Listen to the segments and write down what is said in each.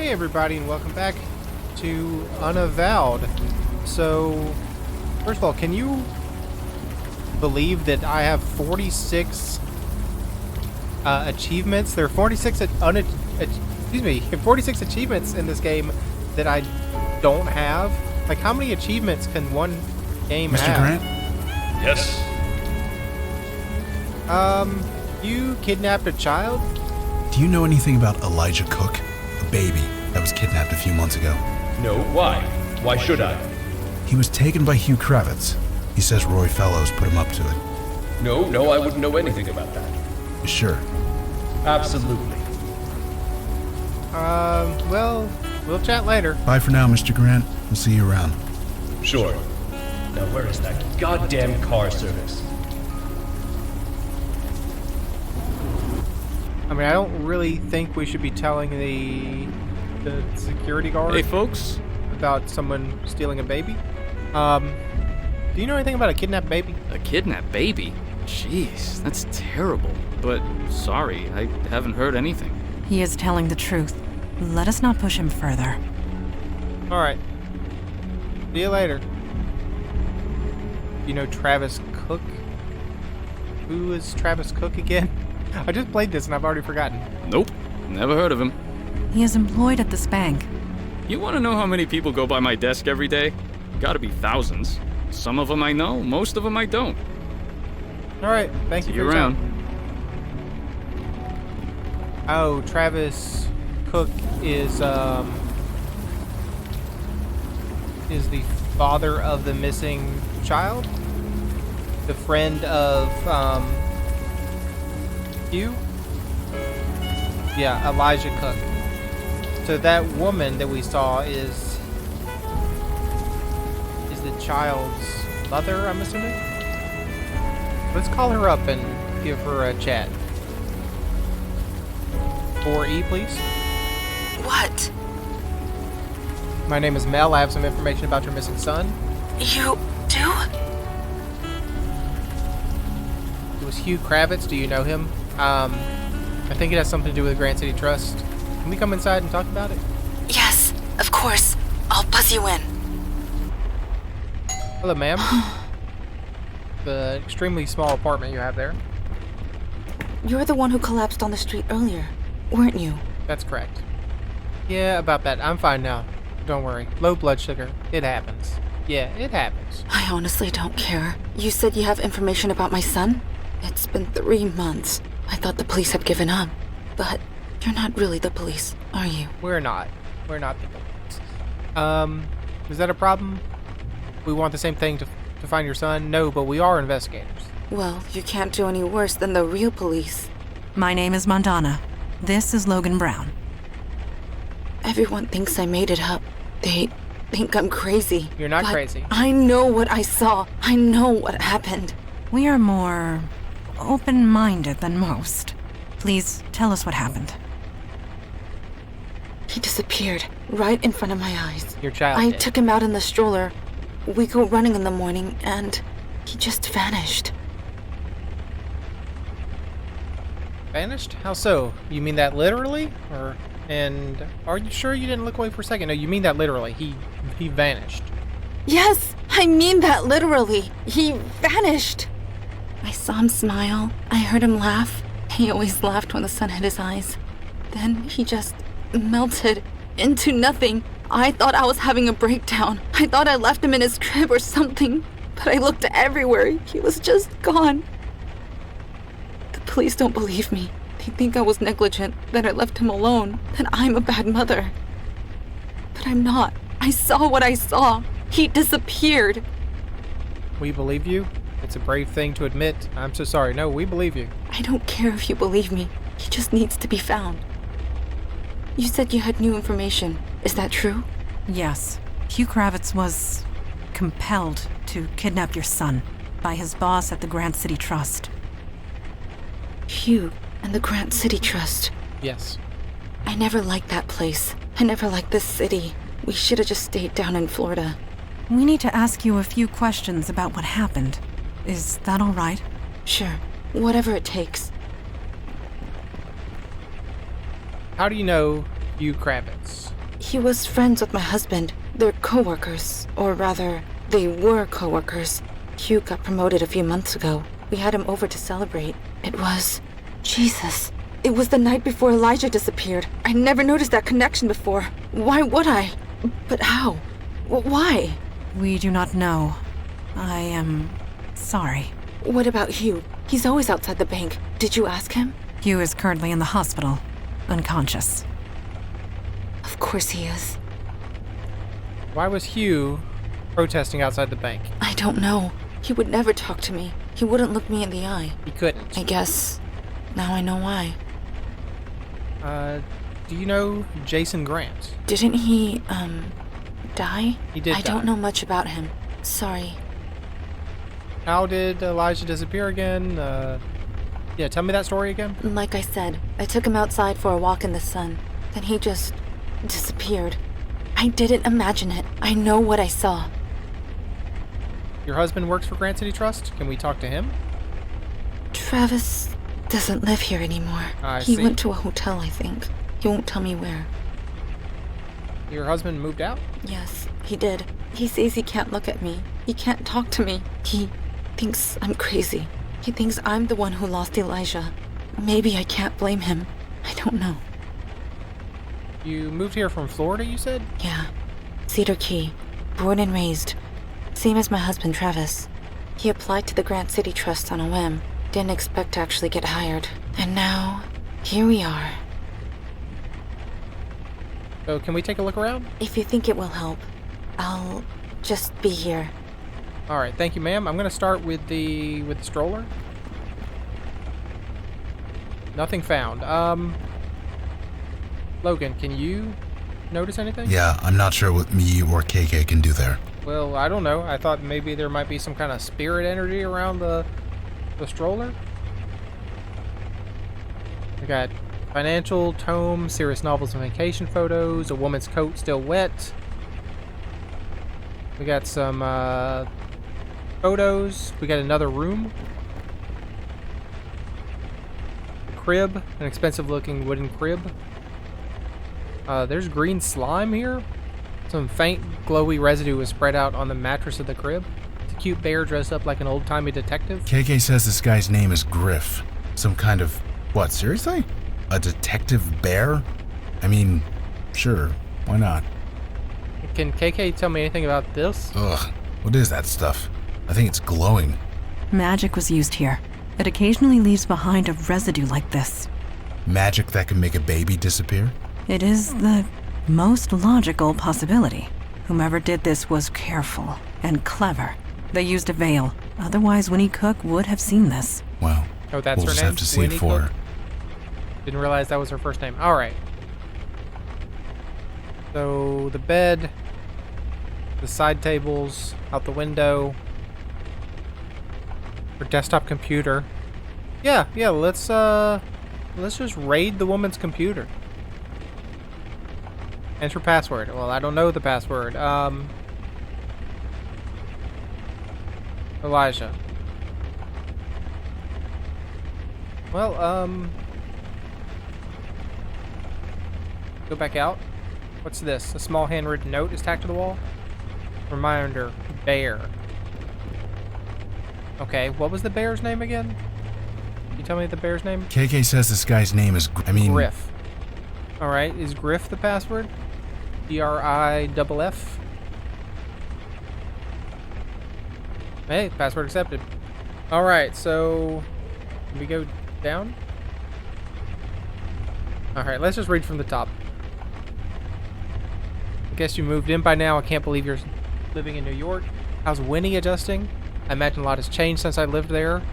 Hey everybody, and welcome back to Unavowed. So, first of all, can you believe that I have 46 achievements? There are 46 46 achievements in this game that I don't have. Like, how many achievements can one game Mr. have? Grant? Yes. You kidnapped a child? Do you know anything about Elijah Cook? A baby that was kidnapped a few months ago. No, why? Why should I? He was taken by Hugh Kravitz. He says Roy Fellows put him up to it. No, I wouldn't know anything about that. You sure? Absolutely. Well, we'll chat later. Bye for now, Mr. Grant. We'll see you around. Sure. Now where is that goddamn car service? I mean, I don't really think we should be telling the security guard Hey, folks. about someone stealing a baby. Do you know anything about a kidnapped baby? A kidnapped baby? Jeez, that's terrible. But sorry, I haven't heard anything. He is telling the truth. Let us not push him further. All right. See you later. You know Travis Cook? Who is Travis Cook again? I just played this and I've already forgotten. Nope, never heard of him. He is employed at this bank. You want to know how many people go by my desk every day? Gotta be thousands. Some of them I know, most of them I don't. All right. Thank you See for you your around. time. Oh, Travis Cook is the father of the missing child? The friend of Hugh? Yeah, Elijah Cook. So that woman that we saw is the child's mother, I'm assuming? Let's call her up and give her a chat. 4E, please. What? My name is Mel. I have some information about your missing son. You do? It was Hugh Kravitz. Do you know him? I think it has something to do with the Grant City Trust. Can we come inside and talk about it? Yes, of course. I'll buzz you in. Hello, ma'am. The extremely small apartment you have there. You're the one who collapsed on the street earlier, weren't you? That's correct. Yeah, about that. I'm fine now. Don't worry. Low blood sugar. It happens. Yeah, it happens. I honestly don't care. You said you have information about my son? It's been 3 months. I thought the police had given up. But you're not really the police, are you? We're not. We're not the police. Is that a problem? We want the same thing to find your son? No, but we are investigators. Well, you can't do any worse than the real police. My name is Mandana. This is Logan Brown. Everyone thinks I made it up. They think I'm crazy. You're not but crazy. I know what I saw. I know what happened. We are more open-minded than most. Please tell us what happened. He disappeared right in front of my eyes. Your child I did. took him out in the stroller. We go running in the morning, and he just vanished. Vanished? How so? You mean that literally? And are you sure you didn't look away for a second? No, you mean that literally. He vanished. Yes, I mean that literally. He vanished. I saw him smile. I heard him laugh. He always laughed when the sun hit his eyes. Then he just melted into nothing. I thought I was having a breakdown. I thought I left him in his crib or something. But I looked everywhere. He was just gone. The police don't believe me. They think I was negligent, that I left him alone, that I'm a bad mother. But I'm not. I saw what I saw. He disappeared. We believe you? It's a brave thing to admit. I'm so sorry. No, we believe you. I don't care if you believe me. He just needs to be found. You said you had new information. Is that true? Yes, Hugh Kravitz was compelled to kidnap your son by his boss at the Grant City Trust. Hugh and the Grant City Trust. Yes. I never liked that place. I never liked this city. We should have just stayed down in Florida. We need to ask you a few questions about what happened. Is that all right? Sure. Whatever it takes. How do you know Hugh Kravitz? He was friends with my husband. They're co-workers. Or rather, they were co-workers. Hugh got promoted a few months ago. We had him over to celebrate. It was... Jesus. It was the night before Elijah disappeared. I never noticed that connection before. Why would I? But how? Why? We do not know. I am sorry. What about Hugh? He's always outside the bank. Did you ask him? Hugh is currently in the hospital, unconscious. Of course he is. Why was Hugh protesting outside the bank? I don't know. He would never talk to me. He wouldn't look me in the eye. He couldn't. I guess now I know why. Do you know Jason Grant? Didn't he, die? He did I die. don't know much about him. Sorry. How did Elijah disappear again? Yeah, tell me that story again. Like I said, I took him outside for a walk in the sun. Then he just disappeared. I didn't imagine it. I know what I saw. Your husband works for Grant City Trust? Can we talk to him? Travis doesn't live here anymore. He see. went to a hotel, I think. He won't tell me where. Your husband moved out? Yes, he did. He says he can't look at me. He can't talk to me. He thinks I'm crazy. He thinks I'm the one who lost Elijah. Maybe I can't blame him. I don't know. You moved here from Florida, you said? Yeah. Cedar Key. Born and raised. Same as my husband, Travis. He applied to the Grant City Trust on a whim. Didn't expect to actually get hired. And now, here we are. So can we take a look around? If you think it will help, I'll just be here. All right, thank you, ma'am. I'm gonna start with the stroller. Nothing found. Logan, can you notice anything? Yeah, I'm not sure what me or KK can do there. Well, I don't know. I thought maybe there might be some kind of spirit energy around the stroller. We got financial, tome, serious novels and vacation photos, a woman's coat still wet. We got some photos. We got another room. A crib, an expensive looking wooden crib. There's green slime here. Some faint glowy residue was spread out on the mattress of the crib. It's a cute bear dressed up like an old-timey detective. KK says this guy's name is Griff. Some kind of... What, seriously? A detective bear? I mean, sure, why not? Can KK tell me anything about this? Ugh, what is that stuff? I think it's glowing. Magic was used here. It occasionally leaves behind a residue like this. Magic that can make a baby disappear? It is the most logical possibility. Whomever did this was careful and clever. They used a veil. Otherwise, Winnie Cook would have seen this. Well, Oh, that's we'll her just name? have to see Winnie it for Cook? her. Didn't realize that was her first name. All right. So the bed, the side tables, out the window, her desktop computer. Yeah. Let's just raid the woman's computer. Enter password. Well, I don't know the password. Elijah. Well, go back out. What's this? A small handwritten note is tacked to the wall. Reminder, bear. Okay, what was the bear's name again? Can you tell me the bear's name? KK says this guy's name is... Griff. Alright, is Griff the password? Griff? Hey, password accepted. Alright, so... Can we go down? Alright, let's just read from the top. I guess you moved in by now. I can't believe you're living in New York. How's Winnie adjusting? I imagine a lot has changed since I lived there.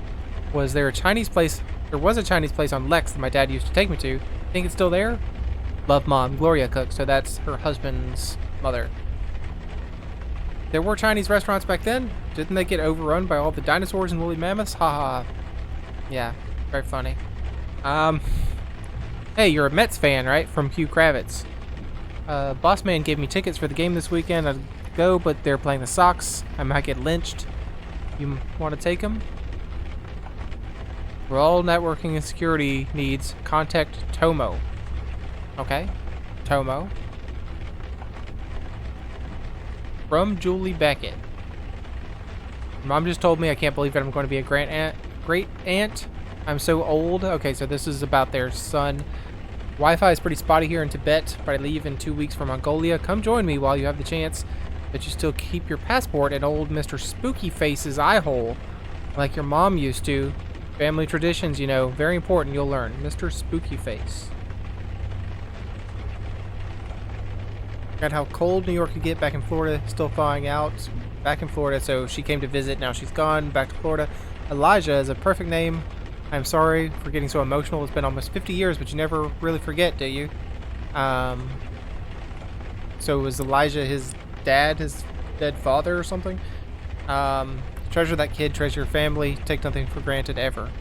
Was there a Chinese place? There was a Chinese place on Lex that my dad used to take me to. Think it's still there? Love, Mom. Gloria cooks, so that's her husband's mother. There were Chinese restaurants back then. Didn't they get overrun by all the dinosaurs and woolly mammoths? Haha. Yeah, very funny. Hey, you're a Mets fan, right? From Hugh Kravitz. Boss man gave me tickets for the game this weekend. I'd go, but they're playing the Sox. I might get lynched. You want to take them? For all networking and security needs, contact Tomo. Okay, Tomo. From Julie Beckett. Mom just told me, I can't believe it, I'm going to be a great aunt. I'm so old. Okay, so this is about their son. Wi-Fi is pretty spotty here in Tibet, but I leave in 2 weeks for Mongolia. Come join me while you have the chance. But you still keep your passport at old Mr. Spooky Face's eye hole, like your mom used to. Family traditions, you know, very important, you'll learn. Mr. Spooky Face. Got how cold New York could get back in Florida, still thawing out. Back in Florida, so she came to visit, now she's gone, back to Florida. Elijah is a perfect name. I'm sorry for getting so emotional. It's been almost 50 years, but you never really forget, do you? So was Elijah his dad, his dead father or something? Treasure that kid, treasure your family, take nothing for granted ever.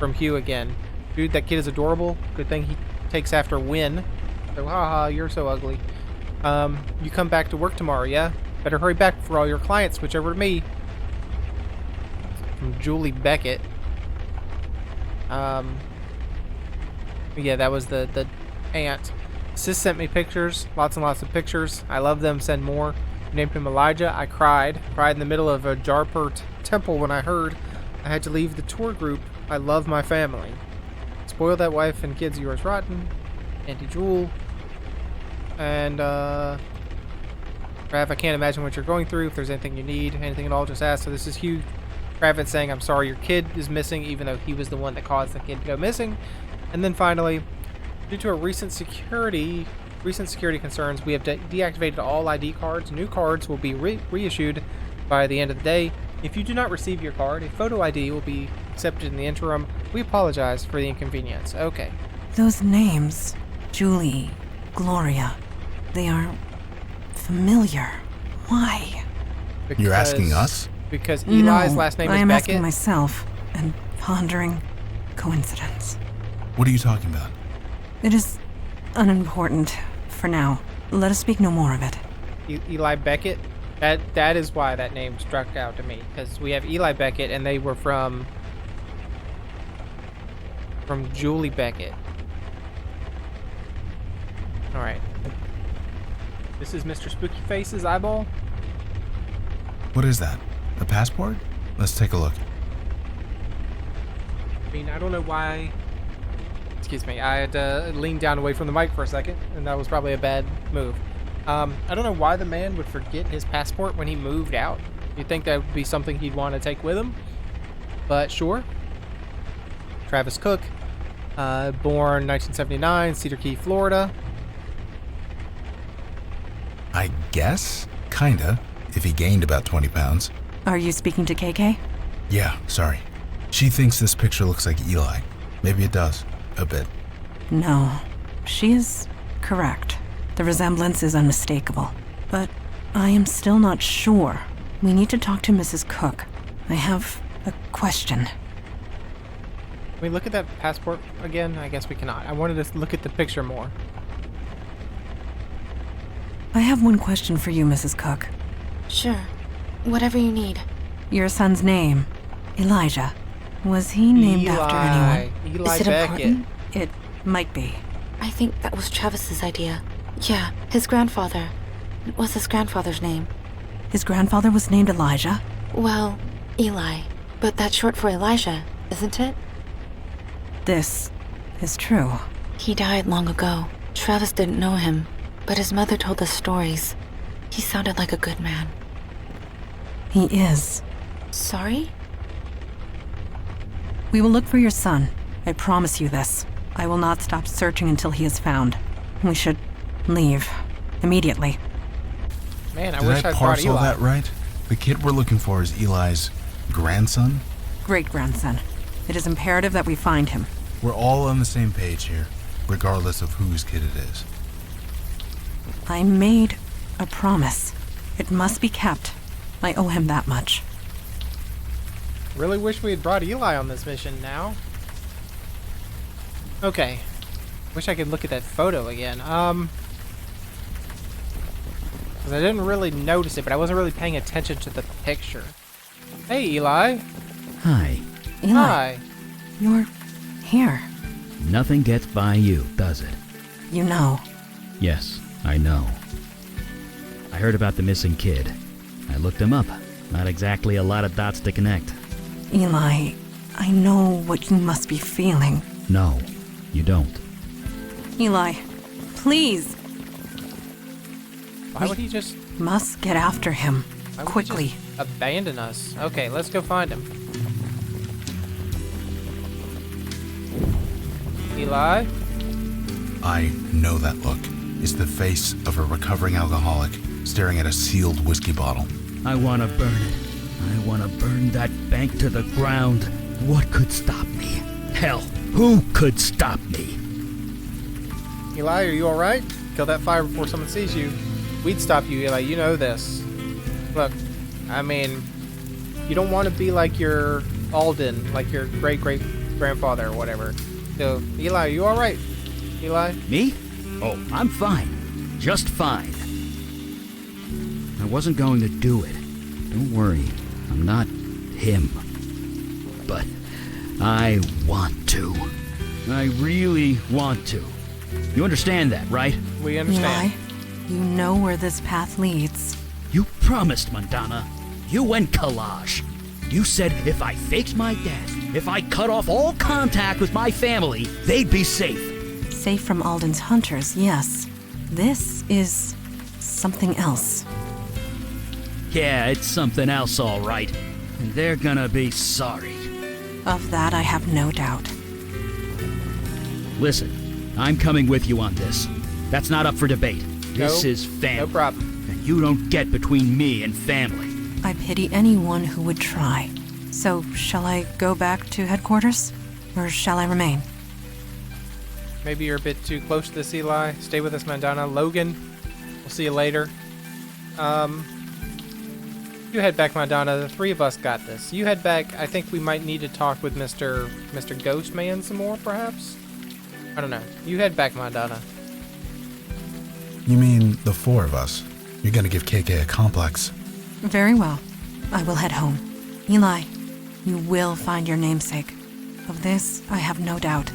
From Hugh again. Dude, that kid is adorable. Good thing he takes after Win. So, haha, you're so ugly. You come back to work tomorrow, yeah? Better hurry back for all your clients, switch over to me. From Julie Beckett. Yeah, that was the aunt. Sis sent me pictures, lots and lots of pictures. I love them, send more. Named him Elijah. I cried in the middle of a Jarpur temple when I heard I had to leave the tour group. I love my family. Spoil that wife and kids of yours rotten. Auntie Jewel. And, Rav, I can't imagine what you're going through. If there's anything you need, anything at all, just ask. So this is Hugh Kravitz saying, I'm sorry your kid is missing, even though he was the one that caused the kid to go missing. And then finally, due to a recent security concerns, we have deactivated all ID cards. New cards will be reissued by the end of the day. If you do not receive your card, a photo ID will be accepted in the interim. We apologize for the inconvenience. Okay. Those names, Julie, Gloria, they are familiar. Why? You're asking us? Because Eli's no, last name I is am Beckett. asking myself and pondering coincidence. What are you talking about? It is unimportant for now. Let us speak no more of it. Eli Beckett? That is why that name struck out to me. Because we have Eli Beckett and they were from Julie Beckett. Alright. This is Mr. Spooky Face's eyeball. What is that? A passport? Let's take a look. I mean, I don't know why... Excuse me, I had to lean down away from the mic for a second, and that was probably a bad move. I don't know why the man would forget his passport when he moved out. You'd think that would be something he'd want to take with him, but sure. Travis Cook, born 1979, Cedar Key, Florida. I guess? Kinda. If he gained about 20 pounds. Are you speaking to KK? Yeah, sorry. She thinks this picture looks like Eli. Maybe it does. A bit. No. She is correct. The resemblance is unmistakable. But I am still not sure. We need to talk to Mrs. Cook. I have a question. Can we look at that passport again? I guess we cannot. I wanted to look at the picture more. I have one question for you, Mrs. Cook. Sure. Whatever you need. Your son's name, Elijah. Was he named after anyone? Eli Is it Beckett. important? It might be. I think that was Travis's idea. Yeah, his grandfather. What's his grandfather's name? His grandfather was named Elijah? Well, Eli. But that's short for Elijah, isn't it? This is true. He died long ago. Travis didn't know him, but his mother told us stories. He sounded like a good man. He is. Sorry? We will look for your son. I promise you this. I will not stop searching until he is found. We should leave. Immediately. Man, I Did wish I I'd brought parcel Eli. that right? The kid we're looking for is Eli's grandson? Great-grandson. It is imperative that we find him. We're all on the same page here, regardless of whose kid it is. I made a promise. It must be kept. I owe him that much. Really wish we had brought Eli on this mission now. Okay. Wish I could look at that photo again. 'Cause I didn't really notice it, but I wasn't really paying attention to the picture. Hey, Eli. Hi. Eli, Hi. you're here. Nothing gets by you, does it? You know. Yes, I know. I heard about the missing kid. I looked him up. Not exactly a lot of dots to connect. Eli, I know what you must be feeling. No, you don't. Eli, please. Why would he just Must get after him. why would he Quickly. just abandon us? Okay, let's go find him. Eli? I know that look. It's the face of a recovering alcoholic staring at a sealed whiskey bottle. I want to burn it. I want to burn that bank to the ground. What could stop me? Hell, who could stop me? Eli, are you alright? Kill that fire before someone sees you. We'd stop you, Eli. You know this. Look, I mean, you don't want to be like your Alden, like your great-great-grandfather or whatever. So, Eli, are you alright? Eli? Me? Oh, I'm fine. Just fine. I wasn't going to do it. Don't worry. I'm not him. But I want to. I really want to. You understand that, right? We understand. Eli, you know where this path leads. You promised, Mandana. You and Kalash. You said if I faked my death, if I cut off all contact with my family, they'd be safe. Safe from Alden's hunters, yes. This is something else. Yeah, it's something else, all right. And they're gonna be sorry. Of that I have no doubt. Listen, I'm coming with you on this. That's not up for debate. This No, is family. No problem. And you don't get between me and family. I pity anyone who would try. So, shall I go back to headquarters? Or shall I remain? Maybe you're a bit too close to this, Eli. Stay with us, Mandana. Logan, we'll see you later. You head back, Mandana. The three of us got this. You head back. I think we might need to talk with Mr. Ghostman some more, perhaps? I don't know. You head back, Mandana. You mean the four of us? You're gonna give KK a complex. Very well. I will head home. Eli, you will find your namesake. Of this, I have no doubt.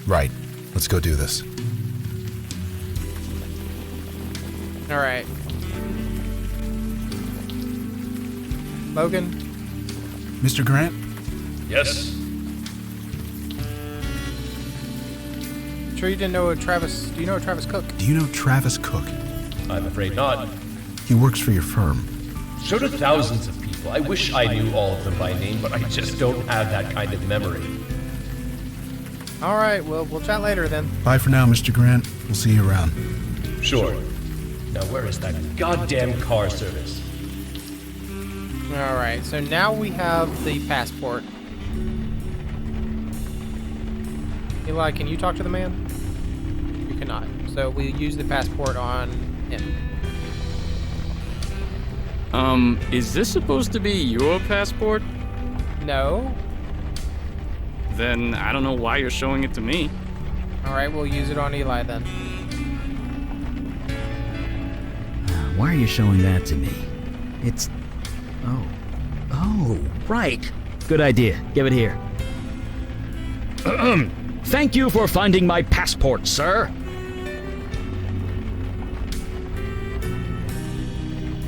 Right. Let's go do this. Alright. Logan? Mr. Grant? Yes? Sure you didn't know Travis... Do you know Travis Cook? Do you know Travis Cook? I'm afraid not. He works for your firm. So do thousands of people. I wish I knew all of them by name, but I just don't have that kind of memory. Alright, well, we'll chat later then. Bye for now, Mr. Grant. We'll see you around. Sure. Now where is that goddamn car service? Alright, so now we have the passport. Eli, can you talk to the man? You cannot. So we use the passport on him. Is this supposed to be your passport? No. Then I don't know why you're showing it to me. Alright, we'll use it on Eli then. Why are you showing that to me? It's... Oh, right. Good idea. Give it here. Thank you for finding my passport, sir.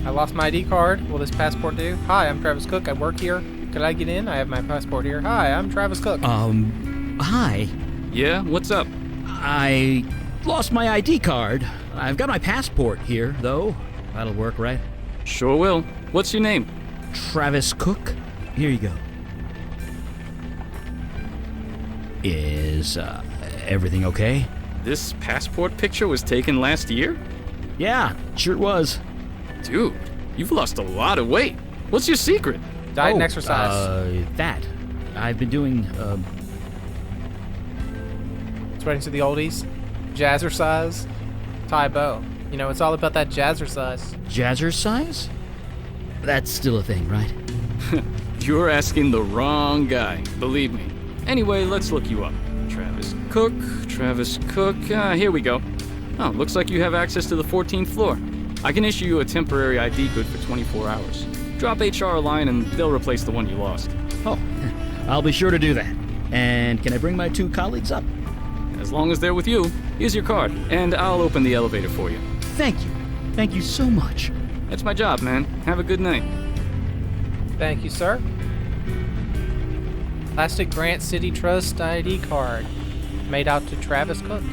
I lost my ID card. Will this passport do? Hi, I'm Travis Cook. I work here. Could I get in? I have my passport here. Hi, I'm Travis Cook. Hi. Yeah, what's up? I lost my ID card. I've got my passport here, though. That'll work, right? Sure will. What's your name? Travis Cook. Here you go. Is, everything okay? This passport picture was taken last year? Yeah, sure was. Dude, you've lost a lot of weight. What's your secret? Diet and exercise. That. I've been doing, Spreading to the oldies. Jazzercise. Ty Bo. You know, it's all about that jazzercise. jazzercise? That's still a thing, right? You're asking the wrong guy, believe me. Anyway, let's look you up. Travis Cook, here we go. Oh, looks like you have access to the 14th floor. I can issue you a temporary ID good for 24 hours. Drop HR a line and they'll replace the one you lost. Oh, I'll be sure to do that. And can I bring my 2 colleagues up? As long as they're with you, here's your card, and I'll open the elevator for you. Thank you. Thank you so much. That's my job, man. Have a good night. Thank you, sir. Plastic Grant City Trust ID card. Made out to Travis Cook.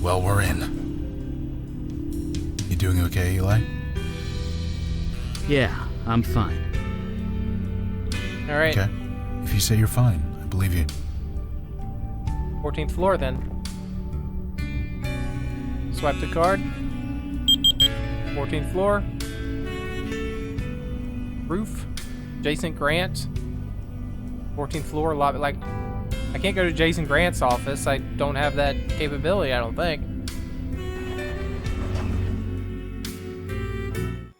Well, we're in. You doing okay, Eli? Yeah, I'm fine. All right. Okay. If you say you're fine, I believe you. 14th floor then. Swipe the card. 14th floor. Roof. Jason Grant. 14th floor. Lobby. Like, I can't go to Jason Grant's office. I don't have that capability, I don't think.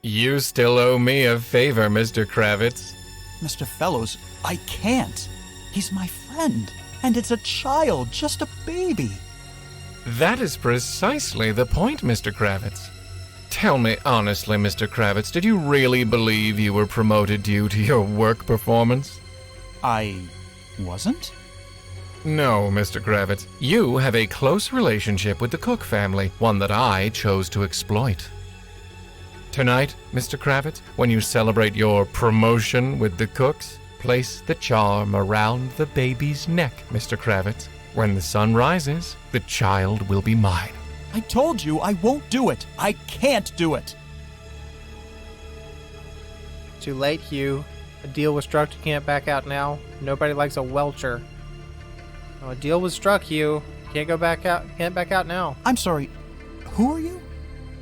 You still owe me a favor, Mr. Kravitz. Mr. Fellows, I can't. He's my friend, and it's a child, just a baby. That is precisely the point, Mr. Kravitz. Tell me honestly, Mr. Kravitz, did you really believe you were promoted due to your work performance? I wasn't? No, Mr. Kravitz. You have a close relationship with the Cook family, one that I chose to exploit. Tonight, Mr. Kravitz, when you celebrate your promotion with the Cooks, place the charm around the baby's neck, Mr. Kravitz. When the sun rises, the child will be mine. I told you I won't do it. I can't do it. Too late, Hugh. A deal was struck. You can't back out now. Nobody likes a welcher. Oh, a deal was struck, Hugh. Can't go back out. Can't back out now. I'm sorry. Who are you?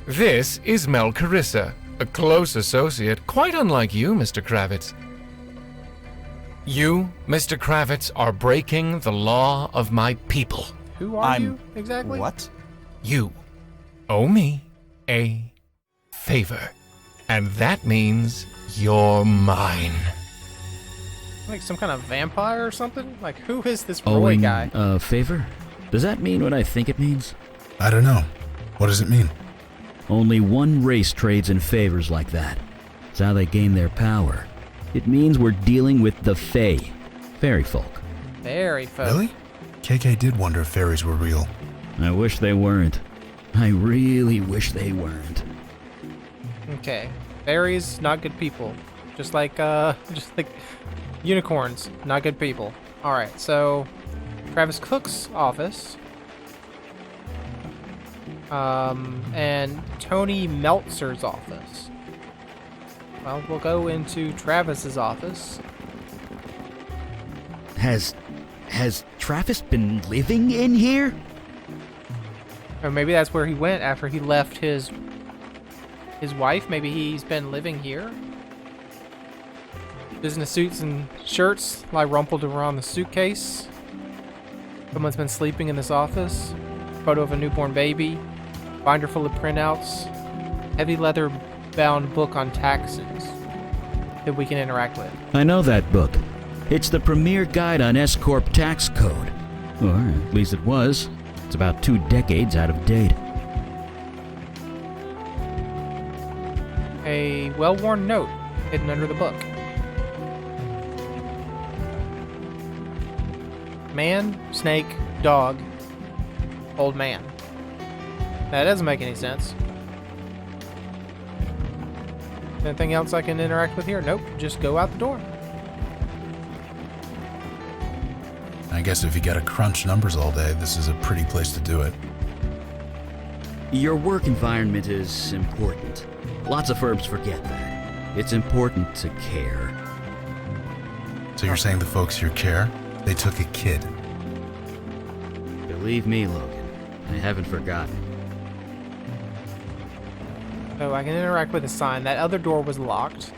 This is Mel Carissa, a close associate, quite unlike you, Mr. Kravitz. You, Mr. Kravitz, are breaking the law of my people. Who are you exactly? What? You owe me a favor, and that means you're mine. Like some kind of vampire or something? Like, who is this Roy Owing guy? a favor? Does that mean what I think it means? I don't know. What does it mean? Only one race trades in favors like that. It's how they gain their power. It means we're dealing with the Fae. Fairy folk. Very folk. Really? KK did wonder if fairies were real. I wish they weren't. I really wish they weren't. Okay. Fairies, not good people. Just like unicorns, not good people. Alright, so Travis Cook's office. And Tony Meltzer's office. Well, we'll go into Travis's office. Has Travis been living in here? Or maybe that's where he went after he left his wife. Maybe he's been living here. Business suits and shirts lie rumpled around the suitcase. Someone's been sleeping in this office. Photo of a newborn baby. Binder full of printouts. Heavy leather bound book on taxes that we can interact with. I know that book. It's the premier guide on S-Corp tax code. Or at least it was. It's about 2 decades out of date. A well-worn note hidden under the book. Man, snake, dog, old man. That doesn't make any sense. Anything else I can interact with here? Nope, just go out the door. I guess if you gotta crunch numbers all day, this is a pretty place to do it. Your work environment is important. Lots of firms forget that. It's important to care. So you're saying the folks here care? They took a kid. Believe me, Logan, I haven't forgotten. Oh, I can interact with a sign. That other door was locked.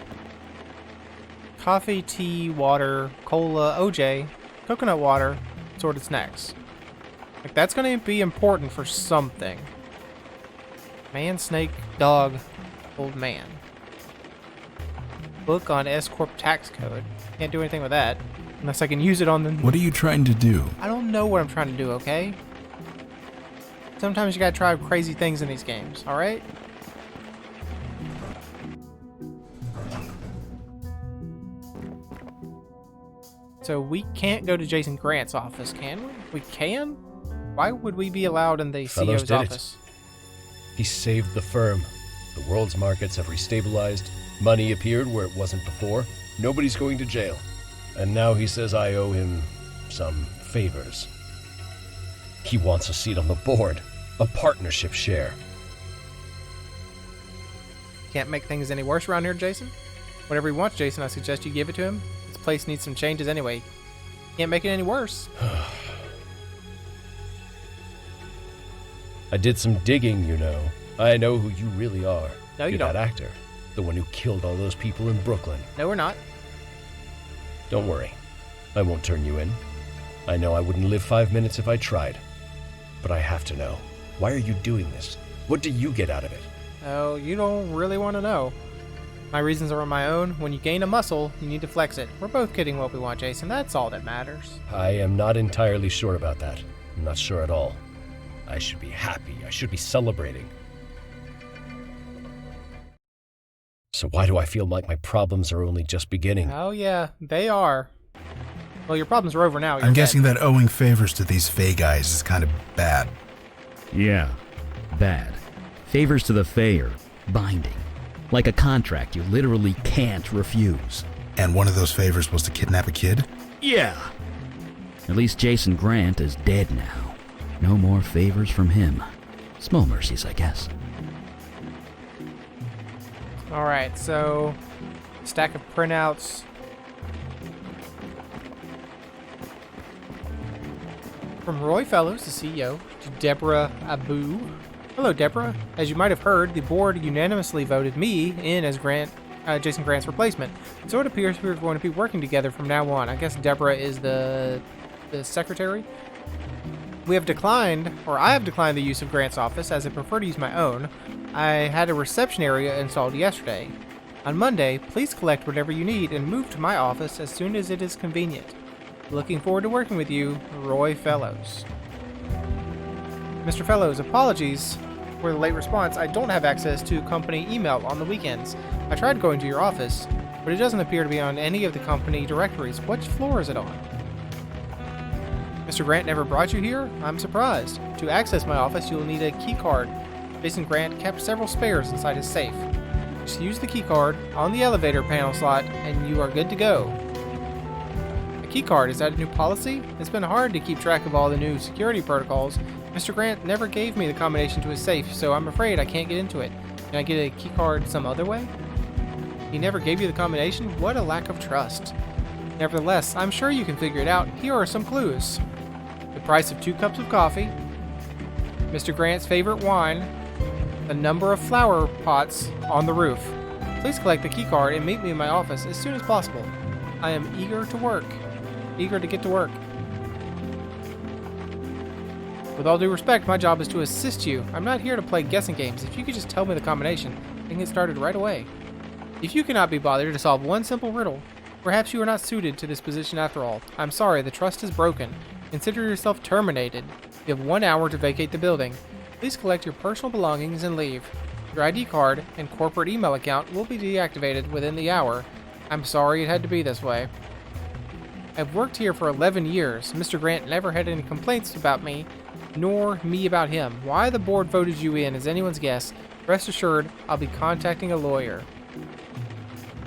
Coffee, tea, water, cola, OJ, coconut water, assorted snacks. Like, that's going to be important for something. Man, snake, dog, old man. Book on S-Corp tax code. Can't do anything with that. Unless I can use it on the... What are you trying to do? I don't know what I'm trying to do, okay? Sometimes you gotta try crazy things in these games, alright? So we can't go to Jason Grant's office, can we? We can? Why would we be allowed in the Fellows CEO's did it. office? He saved the firm. The world's markets have restabilized. Money appeared where it wasn't before. Nobody's going to jail. And now he says I owe him some favors. He wants a seat on the board, a partnership share. Can't make things any worse around here, Jason. Whatever he wants, Jason, I suggest you give it to him. This place needs some changes anyway. Can't make it any worse. I did some digging, you know. I know who you really are. No, you You're don't. that actor. The one who killed all those people in Brooklyn. No, we're not. Don't worry. I won't turn you in. I know I wouldn't live 5 minutes if I tried. But I have to know. Why are you doing this? What do you get out of it? Oh, you don't really want to know. My reasons are on my own. When you gain a muscle, you need to flex it. We're both getting what we want, Jason. That's all that matters. I am not entirely sure about that. I'm not sure at all. I should be happy. I should be celebrating. So why do I feel like my problems are only just beginning? Oh, yeah, they are. Well, your problems are over now. You're I'm guessing dead. that owing favors to these Fae guys is kind of bad. Yeah, bad. Favors to the Fae are binding. Like a contract you literally can't refuse. And one of those favors was to kidnap a kid? Yeah. At least Jason Grant is dead now. No more favors from him. Small mercies, I guess. All right, so stack of printouts. From Roy Fellows, the CEO, to Deborah Abu. Hello, Deborah. As you might have heard, the board unanimously voted me in as Jason Grant's replacement. So it appears we're going to be working together from now on. I guess Deborah is the secretary. I have declined the use of Grant's office as I prefer to use my own. I had a reception area installed yesterday. On Monday, please collect whatever you need and move to my office as soon as it is convenient. Looking forward to working with you, Roy Fellows. Mr. Fellows, apologies for the late response. I don't have access to company email on the weekends. I tried going to your office, but it doesn't appear to be on any of the company directories. Which floor is it on? Mr. Grant never brought you here? I'm surprised. To access my office, you'll need a key card. Jason Grant kept several spares inside his safe. Just use the key card on the elevator panel slot, and you are good to go. A key card, is that a new policy? It's been hard to keep track of all the new security protocols. Mr. Grant never gave me the combination to his safe, so I'm afraid I can't get into it. Can I get a key card some other way? He never gave you the combination? What a lack of trust. Nevertheless, I'm sure you can figure it out. Here are some clues. The price of 2 cups of coffee, Mr. Grant's favorite wine, the number of flower pots on the roof. Please collect the key card and meet me in my office as soon as possible. I am eager to get to work. With all due respect, my job is to assist you. I'm not here to play guessing games. If you could just tell me the combination, I can get started right away. If you cannot be bothered to solve one simple riddle, perhaps you are not suited to this position after all. I'm sorry, the trust is broken. Consider yourself terminated. You have 1 hour to vacate the building. Please collect your personal belongings and leave. Your ID card and corporate email account will be deactivated within the hour. I'm sorry it had to be this way. I've worked here for 11 years. Mr. Grant never had any complaints about me, nor me about him. Why the board voted you in is anyone's guess. Rest assured, I'll be contacting a lawyer.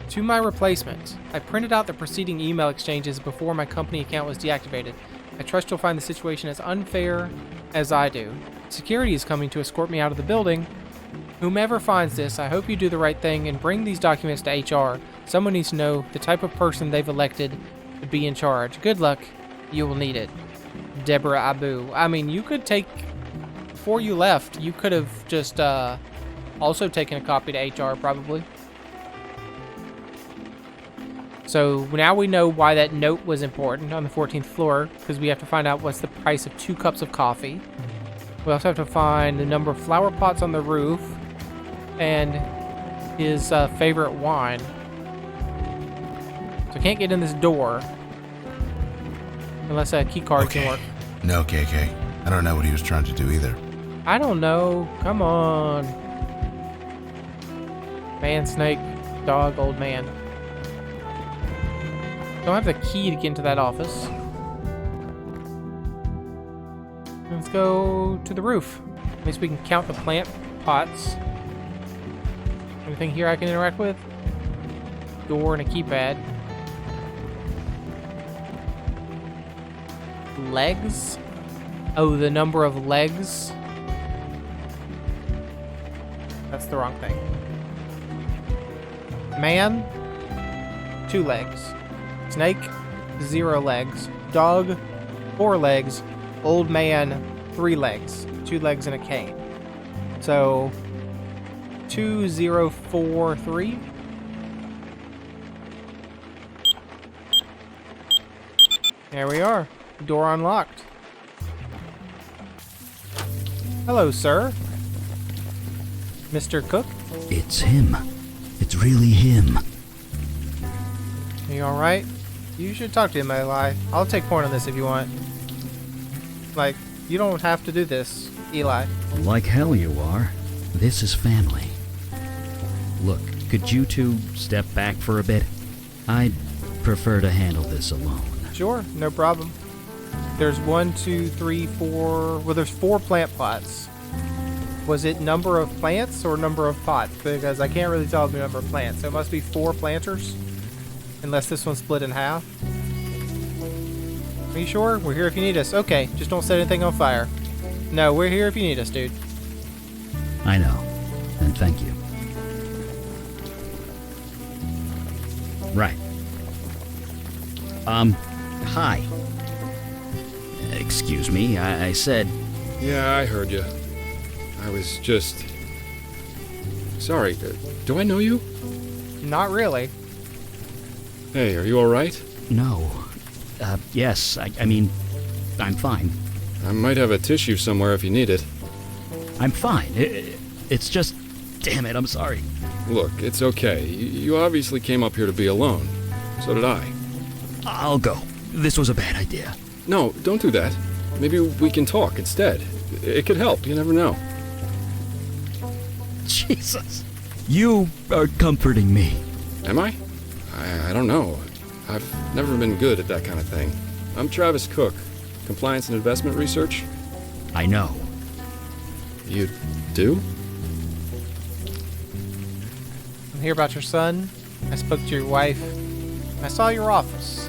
To my replacement, I printed out the preceding email exchanges before my company account was deactivated. I trust you'll find the situation as unfair as I do. Security is coming to escort me out of the building. Whomever finds this, I hope you do the right thing and bring these documents to HR. Someone needs to know the type of person they've elected to be in charge. Good luck. You will need it. Deborah Abu. I mean, you could take... Before you left, you could have just also taken a copy to HR, probably. So now we know why that note was important on the 14th floor, because we have to find out what's the price of 2 cups of coffee. We also have to find the number of flower pots on the roof and his favorite wine. So I can't get in this door unless a key card can work. No, KK. I don't know what he was trying to do either. I don't know. Come on. Man, snake, dog, old man. Don't have the key to get into that office. Let's go to the roof. At least we can count the plant pots. Anything here I can interact with? Door and a keypad. Legs? Oh, the number of legs? That's the wrong thing. Man, 2 legs. Snake, 0 legs. Dog, 4 legs. Old man, 3 legs. 2 legs and a cane. So, 2, 0, 4, 3. There we are. Door unlocked. Hello, sir. Mr. Cook? It's him. It's really him. Are you alright? You should talk to him, Eli. I'll take point on this if you want. Like, you don't have to do this, Eli. Like hell you are. This is family. Look, could you two step back for a bit? I'd prefer to handle this alone. Sure, no problem. There's 1, 2, 3, 4... Well, there's 4 plant pots. Was it number of plants or number of pots? Because I can't really tell the number of plants. So it must be 4 planters. Unless this one's split in half. Are you sure? We're here if you need us. Okay, just don't set anything on fire. No, we're here if you need us, dude. I know. And thank you. Right. Hi. Excuse me, I said... Yeah, I heard you. I was just... Sorry, do I know you? Not really. Hey, are you alright? No. Yes, I mean, I'm fine. I might have a tissue somewhere if you need it. I'm fine. It's just... Damn it, I'm sorry. Look, it's okay. You obviously came up here to be alone. So did I. I'll go. This was a bad idea. No, don't do that. Maybe we can talk instead. It could help, you never know. Jesus. You are comforting me. Am I? I don't know. I've never been good at that kind of thing. I'm Travis Cook, Compliance and Investment Research. I know. You do? I'm here about your son. I spoke to your wife. I saw your office.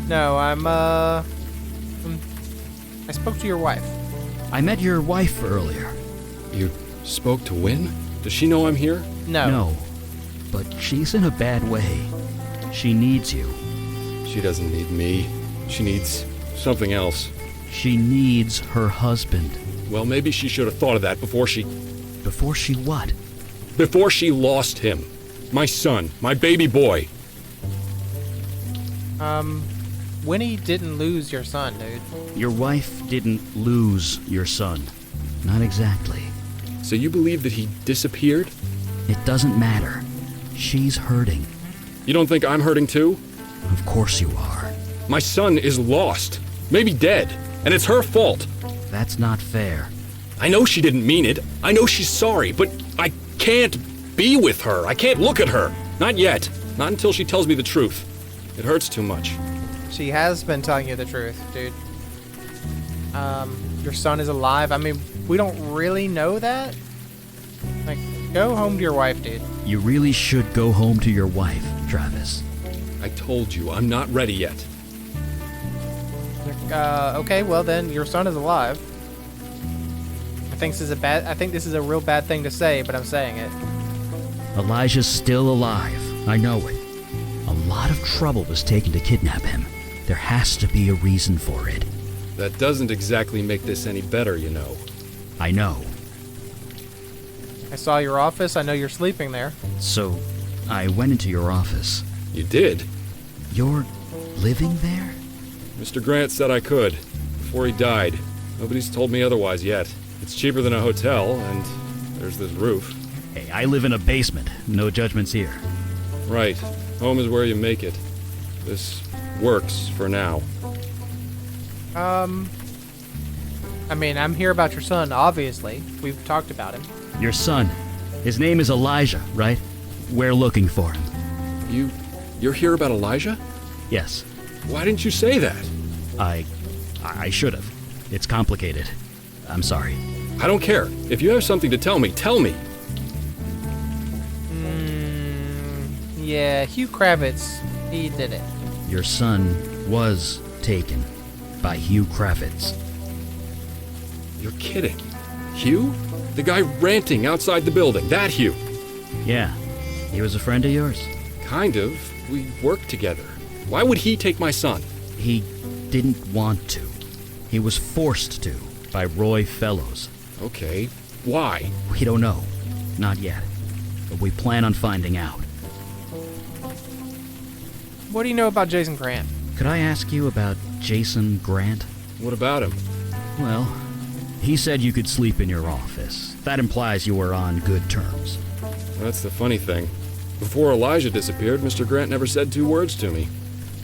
No, I spoke to your wife. I met your wife earlier. You spoke to Wynn? Does she know I'm here? No. No, but she's in a bad way. She needs you. She doesn't need me. She needs something else. She needs her husband. Well, maybe she should have thought of that before she... Before she what? Before she lost him. My son. My baby boy. Winnie didn't lose your son, dude. Your wife didn't lose your son. Not exactly. So you believe that he disappeared? It doesn't matter. She's hurting. You don't think I'm hurting too? Of course you are. My son is lost. Maybe dead. And it's her fault. That's not fair. I know she didn't mean it. I know she's sorry, but I can't be with her. I can't look at her. Not yet. Not until she tells me the truth. It hurts too much. She has been telling you the truth, dude. Your son is alive. I mean, we don't really know that. Like, go home to your wife, dude. You really should go home to your wife, Travis. I told you, I'm not ready yet. Okay, well then, your son is alive. I think this is a real bad thing to say, but I'm saying it. Elijah's still alive. I know it. A lot of trouble was taken to kidnap him. There has to be a reason for it. That doesn't exactly make this any better, you know. I know. I saw your office. I know you're sleeping there. So, I went into your office. You did? You're living there? Mr. Grant said I could, before he died. Nobody's told me otherwise yet. It's cheaper than a hotel, and there's this roof. Hey, I live in a basement. No judgments here. Right. Home is where you make it. This works for now. I mean, I'm here about your son, obviously. We've talked about him. Your son. His name is Elijah, right? We're looking for him. You You're here about Elijah? Yes, Why didn't you say that? I should have. It's complicated. I'm sorry. I don't care. If you have something to tell me, tell me. Yeah, Hugh Kravitz. He did it. Your son was taken by Hugh Kravitz. You're kidding. Hugh? The guy ranting outside the building. That Hugh. Yeah, he was a friend of yours. Kind of. We worked together. Why would he take my son? He didn't want to. He was forced to by Roy Fellows. Okay. Why? We don't know. Not yet. But we plan on finding out. What do you know about Jason Grant? Could I ask you about Jason Grant? What about him? Well, he said you could sleep in your office. That implies you were on good terms. That's the funny thing. Before Elijah disappeared, Mr. Grant never said 2 words to me.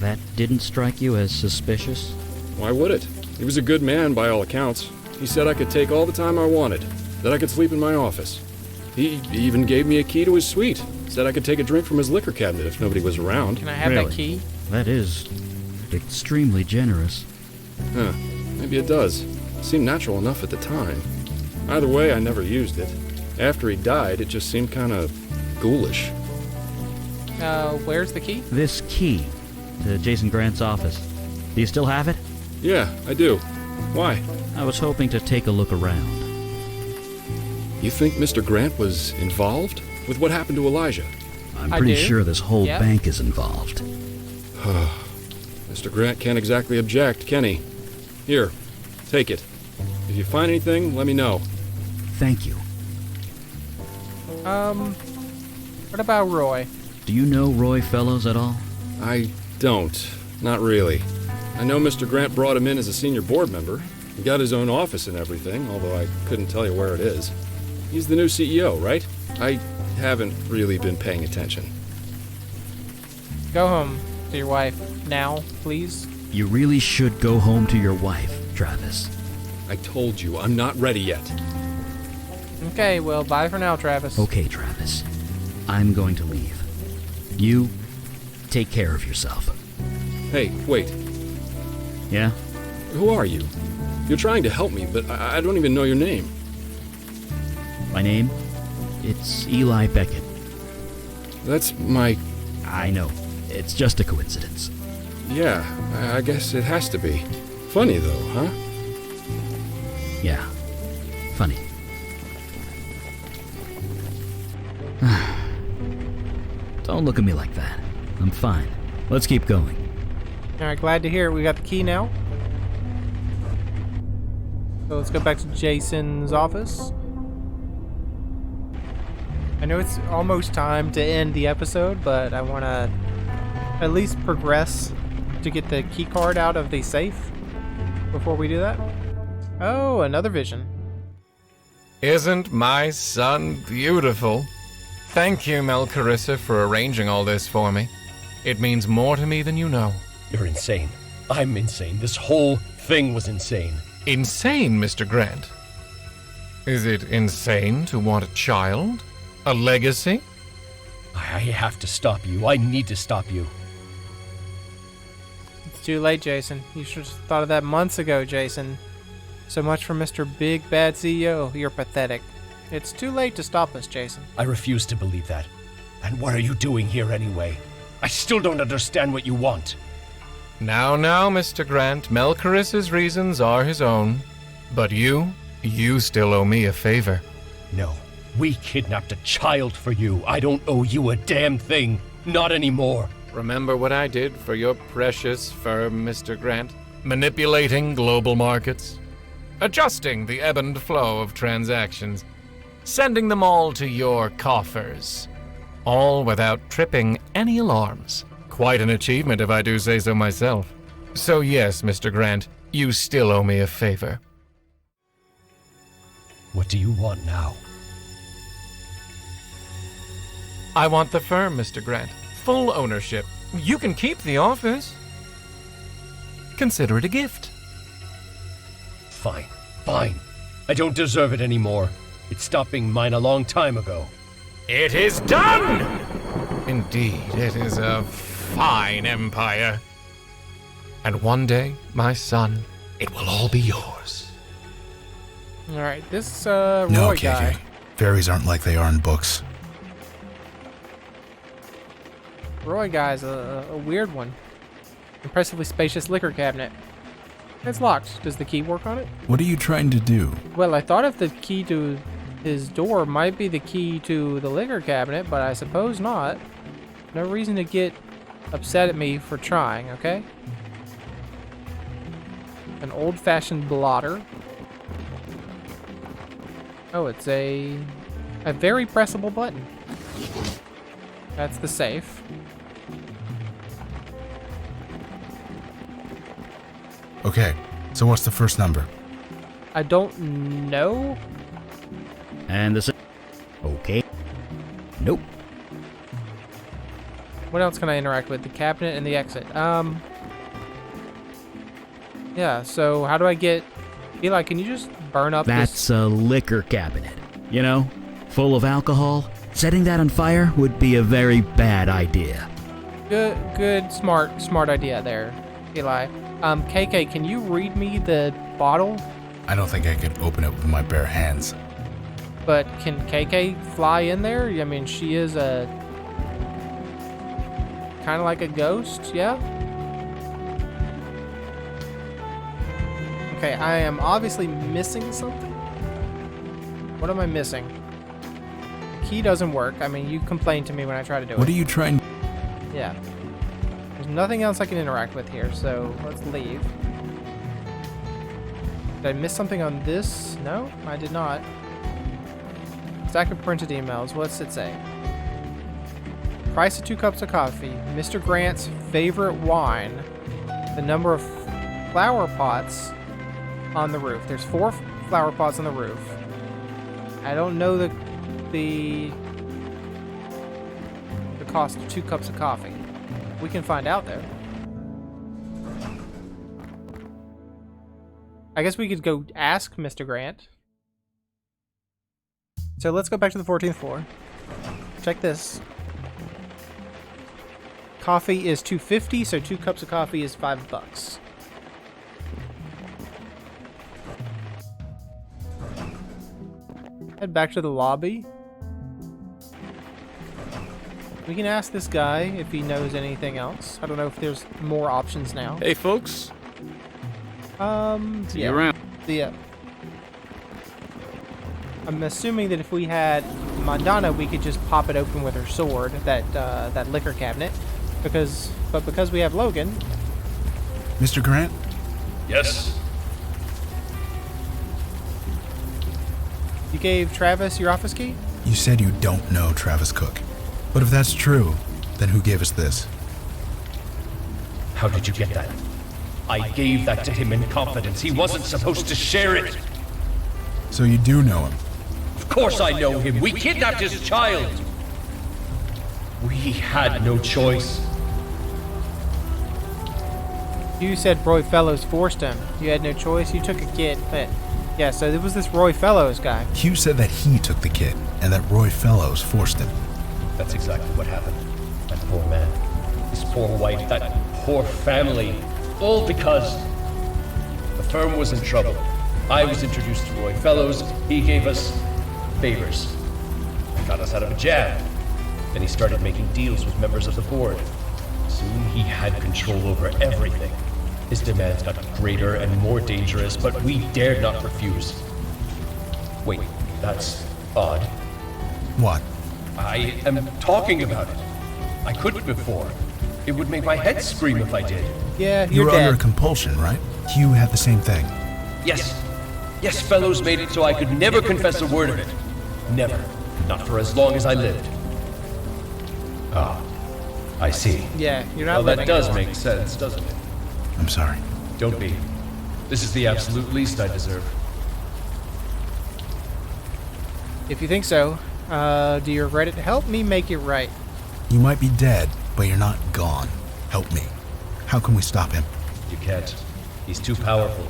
That didn't strike you as suspicious? Why would it? He was a good man by all accounts. He said I could take all the time I wanted, that I could sleep in my office. He even gave me a key to his suite. Said I could take a drink from his liquor cabinet if nobody was around. Can I have Really? that key? That is extremely generous. Huh. Maybe it does. Seemed natural enough at the time. Either way, I never used it. After he died, it just seemed kind of ghoulish. Where's the key? This key to Jason Grant's office. Do you still have it? Yeah, I do. Why? I was hoping to take a look around. You think Mr. Grant was involved with what happened to Elijah? I'm I pretty do. sure this whole Yep. bank is involved. Mr. Grant can't exactly object, can he? Here, take it. If you find anything, let me know. Thank you. What about Roy? Do you know Roy Fellows at all? I don't. Not really. I know Mr. Grant brought him in as a senior board member. He got his own office and everything, although I couldn't tell you where it is. He's the new CEO, right? I haven't really been paying attention. Go home to your wife now, please. You really should go home to your wife, Travis. I told you, I'm not ready yet. Okay, well, bye for now, Travis. Okay, Travis. I'm going to leave. You take care of yourself. Hey, wait. Yeah? Who are you? You're trying to help me, but I don't even know your name. My name? It's Eli Beckett. That's my... I know. It's just a coincidence. Yeah, I guess it has to be. Funny, though, huh? Yeah. Funny. Don't look at me like that. I'm fine. Let's keep going. Alright, glad to hear it. We got the key now. So let's go back to Jason's office. I know it's almost time to end the episode, but I want to at least progress to get the key card out of the safe before we do that. Oh, another vision. Isn't my son beautiful? Thank you, Mel Carissa, for arranging all this for me. It means more to me than you know. You're insane. I'm insane. This whole thing was insane. Insane, Mr. Grant? Is it insane to want a child? A legacy? I have to stop you. I need to stop you. It's too late, Jason. You should have thought of that months ago, Jason. So much for Mr. Big Bad CEO. You're pathetic. It's too late to stop us, Jason. I refuse to believe that. And what are you doing here anyway? I still don't understand what you want. Now, Mr. Grant, Mel Carissa's reasons are his own. But you still owe me a favor. No. We kidnapped a child for you. I don't owe you a damn thing. Not anymore. Remember what I did for your precious firm, Mr. Grant? Manipulating global markets, adjusting the ebb and flow of transactions, sending them all to your coffers, all without tripping any alarms. Quite an achievement, if I do say so myself. So yes, Mr. Grant, you still owe me a favor. What do you want now? I want the firm, Mr. Grant. Full ownership. You can keep the office. Consider it a gift. Fine. I don't deserve it anymore. It stopped being mine a long time ago. It is done! Indeed, it is a fine empire. And one day, my son, it will all be yours. All right, this Roy No, guy. KK. Fairies aren't like they are in books. Roy guy's a weird one. Impressively spacious liquor cabinet. It's locked. Does the key work on it? What are you trying to do? Well, I thought if the key to his door might be the key to the liquor cabinet, but I suppose not. No reason to get upset at me for trying, okay? An old-fashioned blotter. Oh, it's a very pressable button. That's the safe. Okay, so what's the first number? I don't know. And the okay. Nope. What else can I interact with? The cabinet and the exit. Yeah, so how do I get... Eli, can you just burn up That's a liquor cabinet. You know, full of alcohol. Setting that on fire would be a very bad idea. Good, smart idea there, Eli. KK, can you read me the bottle? I don't think I could open it with my bare hands. But can KK fly in there? I mean, she is a... kind of like a ghost, yeah? Okay, I am obviously missing something. What am I missing? The key doesn't work. I mean, you complained to me when I tried to do it. What are you trying... Yeah. There's nothing else I can interact with here, so let's leave. Did I miss something on this? No, I did not. Stack of printed emails. What's it say? Price of 2 cups of coffee. Mr. Grant's favorite wine. The number of flower pots on the roof. There's 4 flower pots on the roof. I don't know the cost of 2 cups of coffee. We can find out though. I guess we could go ask Mr. Grant. So let's go back to the 14th floor. Check this. Coffee is $2.50, so 2 cups of coffee is $5. Head back to the lobby. We can ask this guy if he knows anything else. I don't know if there's more options now. Hey, folks. See you around. Yeah. I'm assuming that if we had Madonna, we could just pop it open with her sword, that liquor cabinet. Because we have Logan. Mr. Grant? Yes? You gave Travis your office key? You said you don't know Travis Cook. But if that's true, then who gave us this? How did you get that? I gave that to him in confidence. He wasn't supposed to share it. So you do know him? Of course I know him. We kidnapped his child. We had no choice. You said Roy Fellows forced him. You had no choice. You took a kid. But yeah, so it was this Roy Fellows guy. Hugh said that he took the kid, and that Roy Fellows forced him. That's exactly what happened. That poor man, his poor wife, that poor family. All because the firm was in trouble. I was introduced to Roy Fellows. He gave us favors. He got us out of a jam. Then he started making deals with members of the board. Soon he had control over everything. His demands got greater and more dangerous, but we dared not refuse. Wait, that's odd. What? I am talking about it. I couldn't before. It would make my head scream if I did. Yeah, You you're were dead. under compulsion, right? Hugh had the same thing. Yes. Yes, Fellows made it so I could never confess a word of it. Never. Not for as long as I lived. Ah, I see. Yeah, you're not Well, that living does anymore. make sense, doesn't it? I'm sorry. Don't be. This is the absolute least I deserve. If you think so, do you regret it? Help me make it right. You might be dead, but you're not gone. Help me. How can we stop him? You can't. He's too powerful.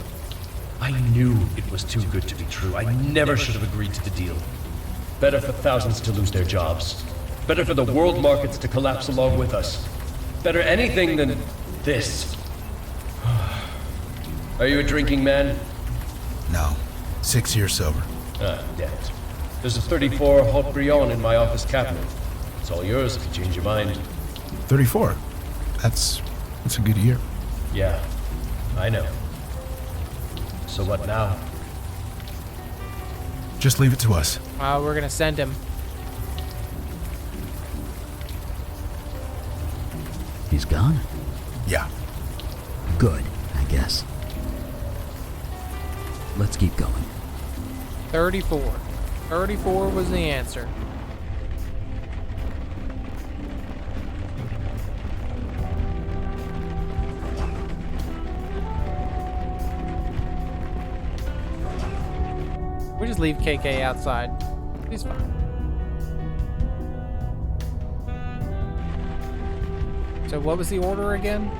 I knew it was too good to be true. I never should have agreed to the deal. Better for thousands to lose their jobs. Better for the world markets to collapse along with us. Better anything than this. Are you a drinking man? No. 6 years sober. Ah, damn it. There's a 34 Haute Brion in my office cabinet. It's all yours if you change your mind. 34. That's a good year. Yeah, I know. So what now? Just leave it to us. We're gonna send him. He's gone? Yeah. Good, I guess. Let's keep going. 34. 34 was the answer. We just leave KK outside. He's fine. So what was the order again?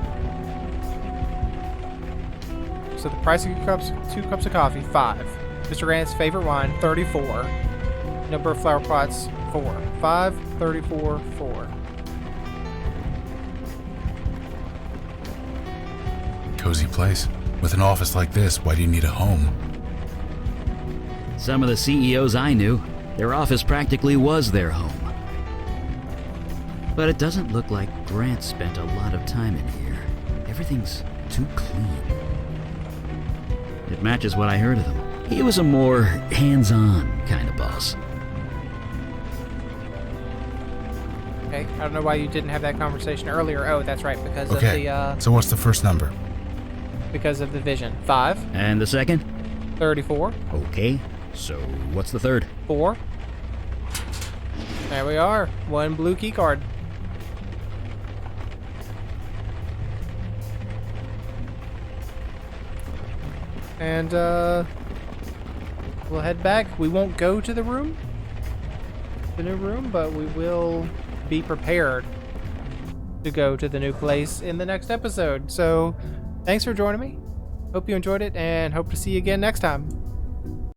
So the price of 2 cups of coffee, 5. Mr. Grant's favorite wine, 34. Number of flower pots, 4. 5, 34, 4. Cozy place. With an office like this, why do you need a home? Some of the CEOs I knew, their office practically was their home. But it doesn't look like Grant spent a lot of time in here. Everything's too clean. It matches what I heard of him. He was a more hands-on kind of boss. Okay, I don't know why you didn't have that conversation earlier. Oh, that's right, because of the So what's the first number? because of the vision. 5, And the second? 34, Okay, so what's the third? 4. There we are. 1 blue key card. And we'll head back. We won't go to the room, the new room, but we will be prepared to go to the new place in the next episode. So thanks for joining me. Hope you enjoyed it and hope to see you again next time.